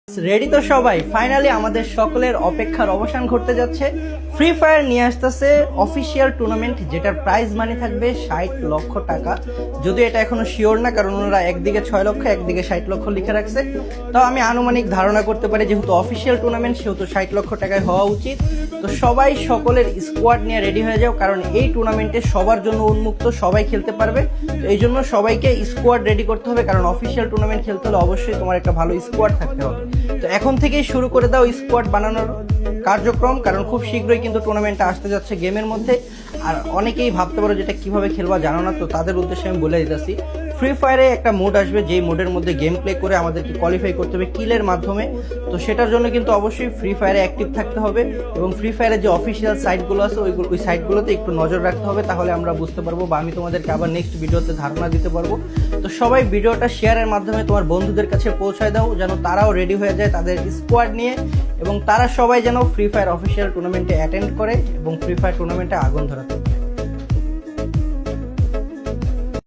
Ready তো সবাই? Finally আমাদের সকলের অপেক্ষার অবসান ঘটতে যাচ্ছে। ফ্রি ফায়ার নিয়ে আসতেছে অফিসিয়াল টুর্নামেন্ট, যেটার প্রাইজ মানি থাকবে 60 লক্ষ টাকা। যদিও এটা এখনো শিওর না, কারণ ওনারা একদিকে 6 লক্ষ একদিকে 60 লক্ষ লিখে রাখছে। তো আমি আনুমানিক ধারণা করতে পারি, যেহেতু অফিসিয়াল টুর্নামেন্ট সেহেতু 60 লক্ষ টাকায় হওয়া উচিত। তো সবাই সকলের স্কোয়াড নিয়ে রেডি হয়ে যাও, কারণ এই টুর্নামেন্টে সবার জন্য উন্মুক্ত, সবাই খেলতে পারবে। তো এই জন্য সবাইকে স্কোয়াড রেডি করতে হবে, কারণ অফিসিয়াল টুর্নামেন্ট খেলতে হলে অবশ্যই তোমার একটা ভালো স্কোয়াড থাকতে হবে। তো এখন থেকেই শুরু করে দাও স্কোয়াড বানানোর কার্যক্রম, কারণ খুব শীঘ্রই কিন্তু টুর্নামেন্টটা আসতে যাচ্ছে গেমের মধ্যে। আর অনেকেই ভাবতে পারো যেটা কিভাবে খেলবা জানো না, তো তাদের উদ্দেশ্যে আমি বলে দিতেছি। ফ্রি ফায়ারে একটা মোড আসবে, যেই মোডের মধ্যে গেম প্লে করে আমাদেরকে কোয়ালিফাই করতে হবে কিলের মাধ্যমে। তো সেটার জন্য কিন্তু অবশ্যই ফ্রি ফায়ারে অ্যাক্টিভ থাকতে হবে, এবং ফ্রি ফায়ারের যে অফিসিয়াল সাইটগুলো আছে ওই সাইটগুলোতে একটু নজর রাখতে হবে, তাহলে আমরা বুঝতে পারবো বা আমি তোমাদেরকে আবার নেক্সট ভিডিওতে ধারণা দিতে পারবো। তো সবাই ভিডিওটা শেয়ারের মাধ্যমে তোমার বন্ধুদের কাছে পৌঁছায় দাও, যেন তারাও রেডি হয়ে যায় তাদের স্কোয়াড নিয়ে, এবং তারা সবাই যেন ফ্রি ফায়ার অফিসিয়াল টুর্নামেন্টে অ্যাটেন্ড করে এবং ফ্রি ফায়ার টুর্নামেন্টে আগুন ধরাতে।